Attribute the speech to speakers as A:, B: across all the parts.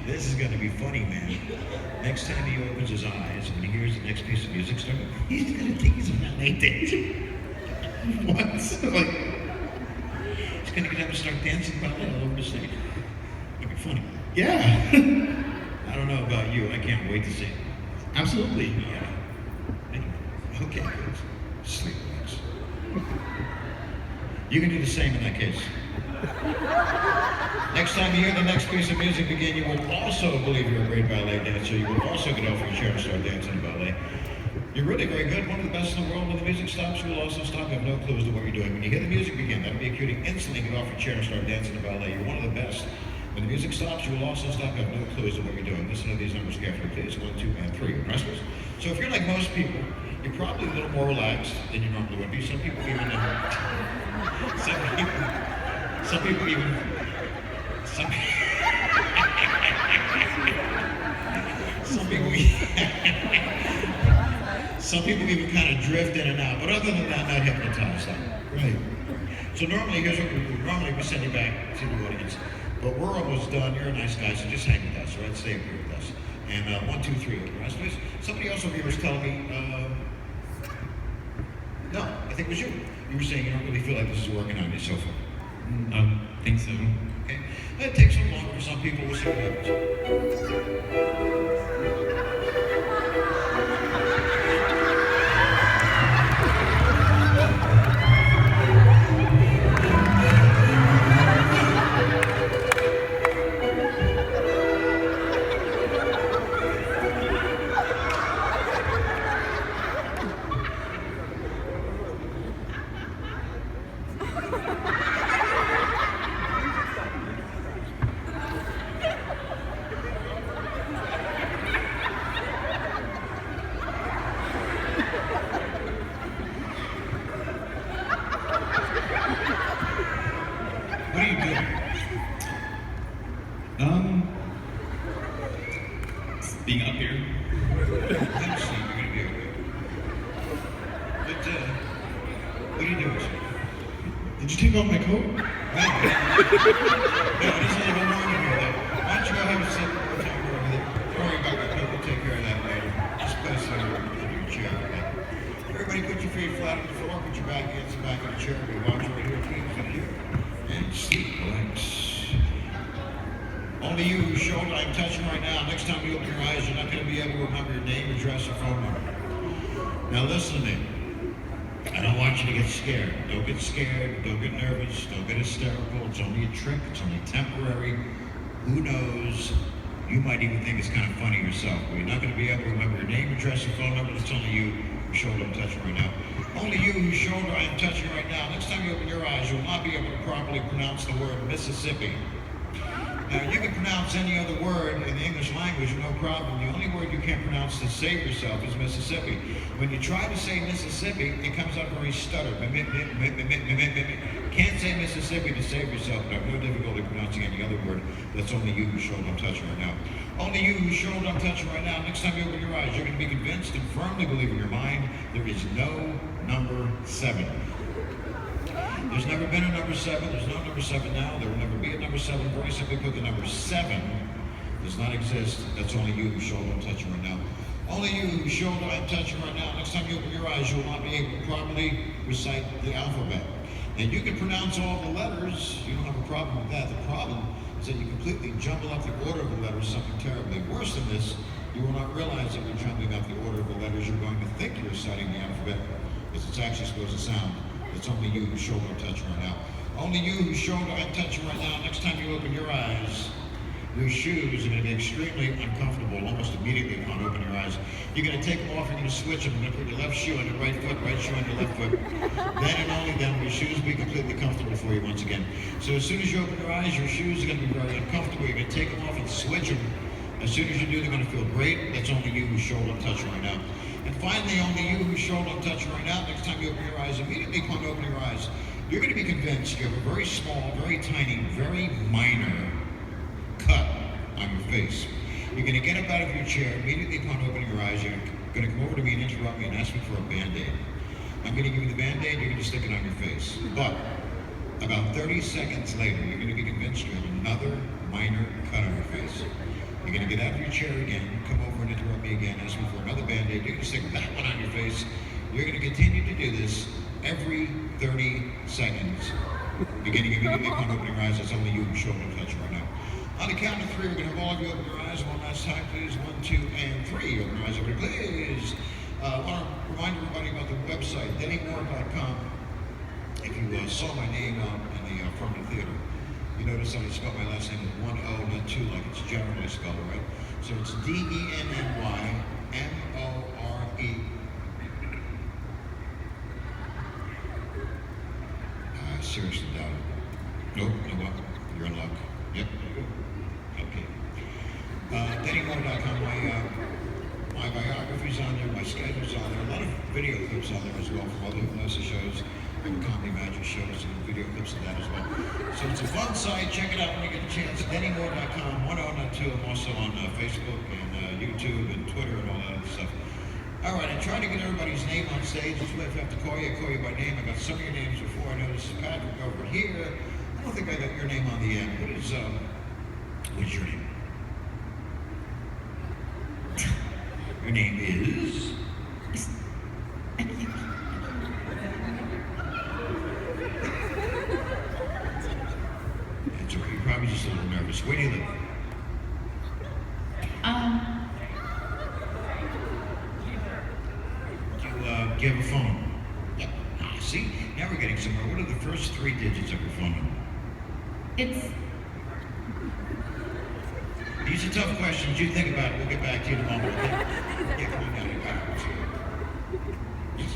A: This is going to be funny, man. Next time he opens his eyes and he hears the next piece of music start, he's going to think he's on that late date. What? Like, he's going to get up and start dancing ballet all over the stage. It'd be funny.
B: Yeah.
A: I don't know about you. I can't wait to see it.
B: Absolutely.
A: Yeah. Anyway, okay, guys. Sleep, relax. You can do the same in that case. Next time you hear the next piece of music begin, you will also believe you're a great ballet dancer. You will also get off your chair and start dancing ballet. You're really very good, one of the best in the world. When the music stops, you will also stop. You have no clue as to what you're doing. When you hear the music begin, that'll be a cue to instantly get off your chair and start dancing the ballet. You're one of the best. When the music stops, you will also stop. You have no clue as to what you're doing. Listen to these numbers carefully, please. 1, 2, and 3. Restless. So if you're like most people, you're probably a little more relaxed than you normally would be. Some people even some people even kind of drift in and out, but other than that, not hypnotized. Right. So normally, here's what we do. Normally, we send you back to the audience, but we're almost done. You're a nice guy, so just hang with us, right? Stay up here with us. And 1, 2, 3, okay, right? Please. Somebody else over here was telling me, no, I think it was you. You were saying you don't really feel like this is working on you so far.
C: I think so.
A: Okay. It takes a little longer for some people. We'll see what happens. What are you doing?
C: Being up here.
A: Obviously, you're going to be okay. But, what are you doing, sir?
B: Did you take off my coat?
A: No, it isn't even warm in here, though. Why don't you go have a seat? We'll talk over there. Don't worry about my coat. We'll take care of that later. Just place it in your chair, okay? Everybody put your feet flat on the floor. Put your back against the back of the chair. We watch right here, please, up here. And sleep, relax. Only you whose shoulder I'm touching right now. Next time you open your eyes, you're not going to be able to remember your name, address, or phone number. Now listen to me. I don't want you to get scared. Don't get scared. Don't get nervous. Don't get hysterical. It's only a trick. It's only temporary. Who knows? You might even think it's kind of funny yourself, but you're not going to be able to remember your name, address, or phone number. It's only you whose shoulder I'm touching right now. Only you whose shoulder I am touching right now. Next time you open your eyes, you will not be able to properly pronounce the word Mississippi. Now, you can pronounce any other word in the English language, no problem. The only word you can't pronounce to save yourself is Mississippi. When you try to say Mississippi, it comes out very stuttered. Can't say Mississippi to save yourself, but have no difficulty pronouncing any other word. That's only you whose shoulder I'm touching right now. Only you whose shoulder I'm touching right now. Next time you open your eyes, you're going to be convinced and firmly believe in your mind there is no number 7. There's never been a number 7. There's no number 7 now. There will never be a number 7. Very simply put, the number 7 does not exist. That's only you whose shoulder I'm touching right now. Only you whose shoulder I'm touching right now. Next time you open your eyes, you will not be able to properly recite the alphabet. And you can pronounce all the letters. You don't have a problem with that. The problem is that you completely jumble up the order of the letters, something terribly worse than this. You will not realize that you're jumbling up the order of the letters. You're going to think you're reciting the alphabet, as it's actually supposed to sound. It's only you whose shoulder I'm touching right now. Only you whose shoulder I'm touching right now. Next time you open your eyes, your shoes are going to be extremely uncomfortable almost immediately upon opening your eyes. You're going to take them off, you're going to switch them. You're going to put your left shoe on your right foot, right shoe on your left foot. Then and only then will your shoes be completely comfortable for you once again. So as soon as you open your eyes, your shoes are going to be very uncomfortable. You're going to take them off and switch them. As soon as you do, they're going to feel great. That's only you whose shoulder I'm touching right now. And finally, only you whose shoulder I'm touching right now. Next time you open your eyes, immediately upon opening your eyes, you're going to be convinced you have a very small, very tiny, very minor cut on your face. You're going to get up out of your chair immediately upon opening your eyes. You're going to come over to me and interrupt me and ask me for a Band-Aid. I'm going to give you the Band-Aid, you're going to stick it on your face. But about 30 seconds later, you're going to be convinced you have another minor cut on your face. You're going to get out of your chair again, come over and interrupt me again, ask me for another Band-Aid. You're going to stick that one on your face. You're going to continue to do this every 30 seconds. Beginning immediately upon opening your eyes. That's only you, shoulder touch right now. On the count of 3, we're going to have all of you open your eyes. One last time, please. 1, 2, and 3. Open your eyes, open, please. I want to remind everybody about the website, DennyMore.com. If you saw my name in the front of the theater, you notice that I spelled my last name with 1 O, not 2, like it's generally spelled, right? So it's DennyMore. I seriously doubt it. Nope, you know what? You're in luck. Yep, there you go. Okay. DennyMore.com, my biography's on there, my schedule's on there, a lot of video clips on there as well from other hypnosis shows and comedy magic shows and video clips of that as well. So it's a fun site. Check it out when you get a chance. DennyMore.com, 1 O, not 2. I'm also on Facebook and YouTube and Twitter and all that other stuff. All right, I tried to get everybody's name on stage. That's why if I have to call you by name. I got some of your names before. I know this is Patrick over here. I don't think I got your name on the end. What's your name? Your name is? That's okay. You're probably just a little nervous. Where do you live? Do you have a phone? Yep. Ah, see? Now we're getting somewhere. What are the first 3 digits of your phone number? These are tough questions. You think about it. We'll get back to you in a moment. Okay? Yeah, come on down here. Yes.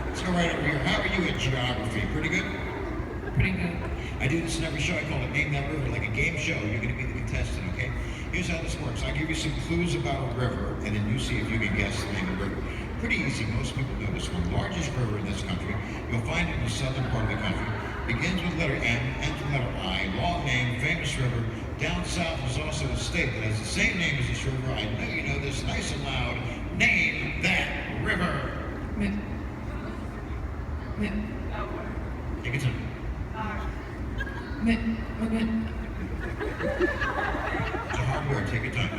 A: Let's go right over here. How are you at geography? Pretty good?
D: Pretty good.
A: I do this in every show. I call it Name That River, like a game show. You're going to be the contestant, okay? Here's how this works. I give you some clues about a river, and then you see if you can guess the name of the river. Pretty easy. Most people know this one. Largest river in this country. You'll find it in the southern part of the country. Begins with letter M, ends with letter I. Long name, famous river. Down south is also a state that has the same name as this river. I know you know this. Nice and loud. Name that river. Take your time. It's a hard word. Take your time.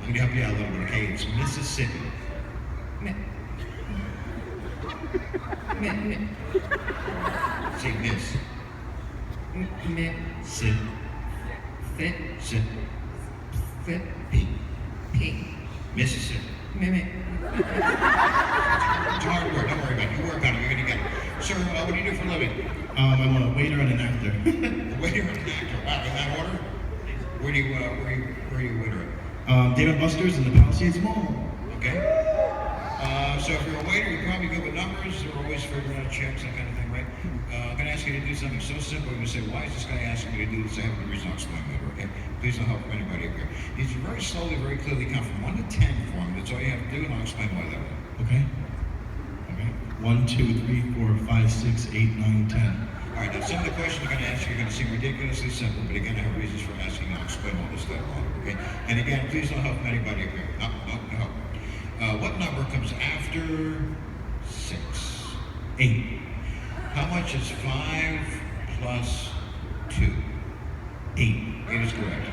A: I'm going to help you out a little bit, okay? It's Mississippi. Say miss. Sit. Sit. P. Mississippi. It's a hard word. Don't worry about it. You work on it. You're going to get it. Sir, what do you do for a living?
B: I'm a waiter and an actor.
A: A waiter and an actor. Wow, in that order? Where are you waiter at?
B: Dave & Buster's in the Palisades Mall.
A: Okay. So if you're a waiter, you're probably good with numbers. They're always figuring out checks, that kind of thing, right? I'm going to ask you to do something so simple. You're going to say, why is this guy asking me to do this? I have a reason. I'll explain later, okay? Please don't help anybody up here. These are very slowly, very clearly count from 1 to 10 for me. That's all you have to do, and I'll explain why that way.
B: Okay. Okay. 1, 2, 3, 4, 5, 6, 8, 9, 10.
A: All right, now some of the questions I'm going to ask you are going to seem ridiculously simple, but again, I have reasons for asking. I'll explain all this later on, okay? And again, please don't help anybody up here. No. What number comes after 6?
B: 8.
A: How much is 5 plus 2?
B: 8.
A: 8 is correct.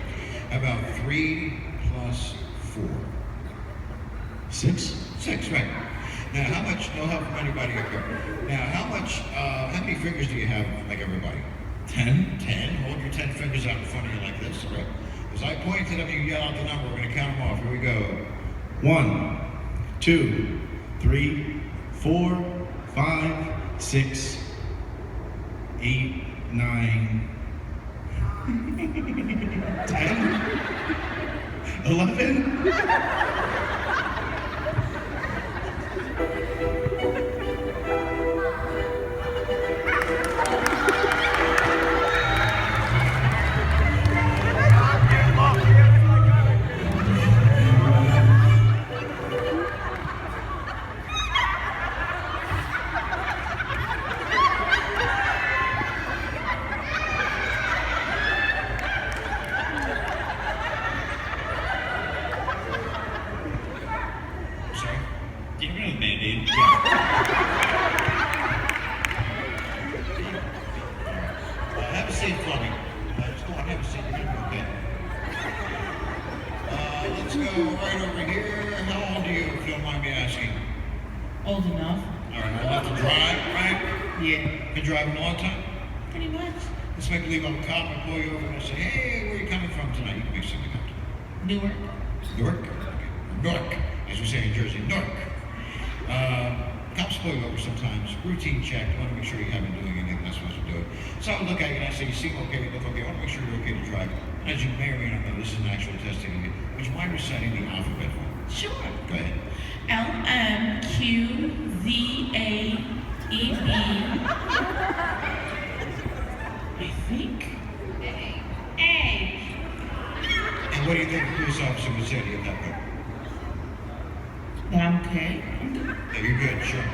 A: How about 3 plus 4?
B: 6.
A: 6, right. Now, how much, no help from anybody up here. Now, how many fingers do you have, like everybody?
B: 10.
A: 10. Hold your 10 fingers out in front of you like this, all right? As I point to them, you yell out the number. We're going to count them off. Here we go.
B: 1, 2, 3, 4, 5, 6, 8, 9, 10, 11.
C: Do you have another Band-Aid?
A: Have a seat, Chloe. Just go on, have a seat. You're gonna be okay. Let's go right over here. How old are you, if you don't mind me asking?
D: Old enough?
A: All right, old enough to drive, right?
D: Yeah.
A: Been driving a long time?
D: Pretty much.
A: Let's make believe I'm a cop and pull you over and I say, hey, where are you coming from tonight? You can make something up to me.
D: Newark.
A: Newark? Okay. Newark, as we say in Jersey, Newark. Cops pull you over sometimes, routine check, want to make sure you haven't been doing anything that's supposed to do it. So I would look at you and I say, you seem okay, you look okay, I want to make sure you're okay to drive. As you may or may not know, this is an actual testing of you. Would you mind reciting the alphabet for me?
D: Sure.
A: Go ahead.
D: LMQZAEB. I think. A.
A: And what do you think the police officer would say to you at that point?
D: That I'm okay.
A: Yeah, you're good, sure.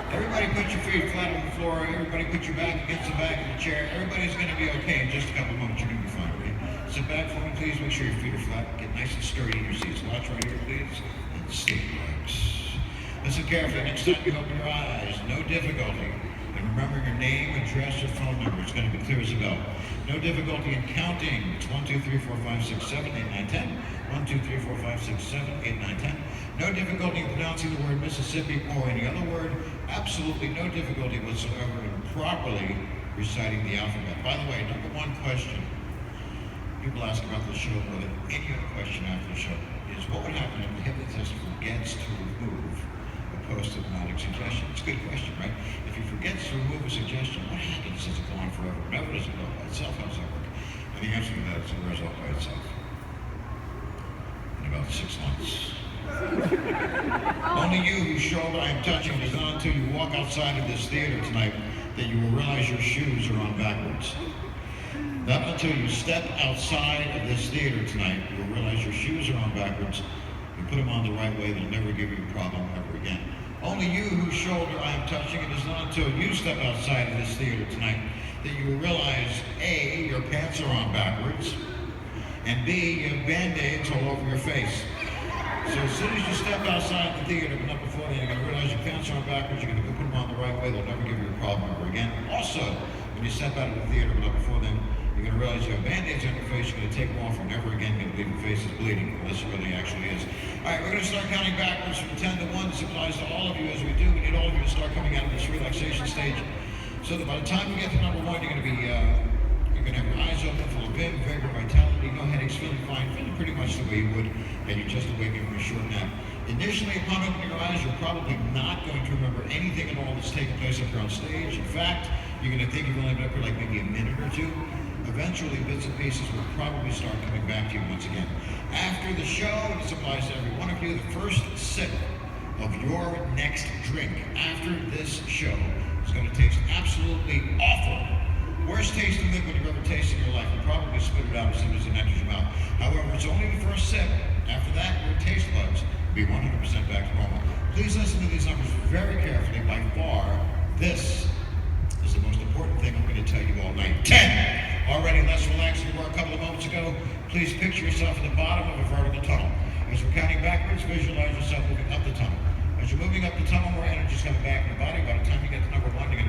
A: Everybody put your feet flat on the floor. Everybody put your back against the back of the chair. Everybody's going to be okay in just a couple of moments. You're going to be fine, okay? Sit back for me, please. Make sure your feet are flat. Get nice and sturdy in your seats. Watch right here, please. And stay relaxed. Listen carefully. Next time you open your eyes, no difficulty in remembering your name, address, or phone number. It's going to be clear as a bell. No difficulty in counting. It's 1, 2, 3, 4, 5, 6, 7, 8, 9, 10. 1, 2, 3, 4, 5, 6, 7, 8, 9, 10. No difficulty in pronouncing the word Mississippi or any other word. Absolutely no difficulty whatsoever in properly reciting the alphabet. By the way, number one question people ask about the show more than any other question after the show is what would happen if the hypnotist forgets to remove a post-hypnotic suggestion? It's a good question, right? If he forgets to remove a suggestion, what happens? Does it go on forever? Never does it go by itself. How does that work? And the answer to that is it wears off by itself in about 6 months. Only you whose shoulder I am touching is not until you walk outside of this theater tonight that you will realize your shoes are on backwards. Not until you step outside of this theater tonight, you will realize your shoes are on backwards. You put them on the right way, they'll never give you a problem ever again. Only you whose shoulder I am touching, it is not until you step outside of this theater tonight that you will realize, A, your pants are on backwards, and B, you have Band-Aids all over your face. So as soon as you step outside the theater, but not before then, you're going to realize your pants are on backwards, you're going to go put them on the right way, they'll never give you a problem ever again. Also, when you step out of the theater, but not before then, you're going to realize you have Band-Aids on your face, you're going to take them off, you're never again going to leave your face is bleeding, unless it really actually is. All right, we're going to start counting backwards from 10 to 1. This applies to all of you as we do. We need all of you to start coming out of this relaxation stage, so that by the time you get to number 1, you're going to be, you're going to have your eyes open, full of vim, vigor, vitality, no headaches, feeling fine, feeling pretty much the way you would, and you're just awakening from a short nap. Initially, upon opening your eyes, you're probably not going to remember anything at all that's taken place up here on stage. In fact, you're going to think you've only been up here like maybe a minute or two. Eventually, bits and pieces will probably start coming back to you once again. After the show, and this applies to every one of you, the first sip of your next drink after this show is going to taste absolutely awful. Worst tasting liquid you've ever tasted in your life. You'll probably spit it out as soon as it enters your mouth. However, it's only the first sip. After that, your taste buds will be 100% back to normal. Please listen to these numbers very carefully. By far, this is the most important thing I'm going to tell you all night. 10! Already less relaxed than you were a couple of moments ago. Please picture yourself at the bottom of a vertical tunnel. As we're counting backwards, visualize yourself moving up the tunnel. As you're moving up the tunnel, more energy is coming back in your body. By the time you get to number 1, you're going to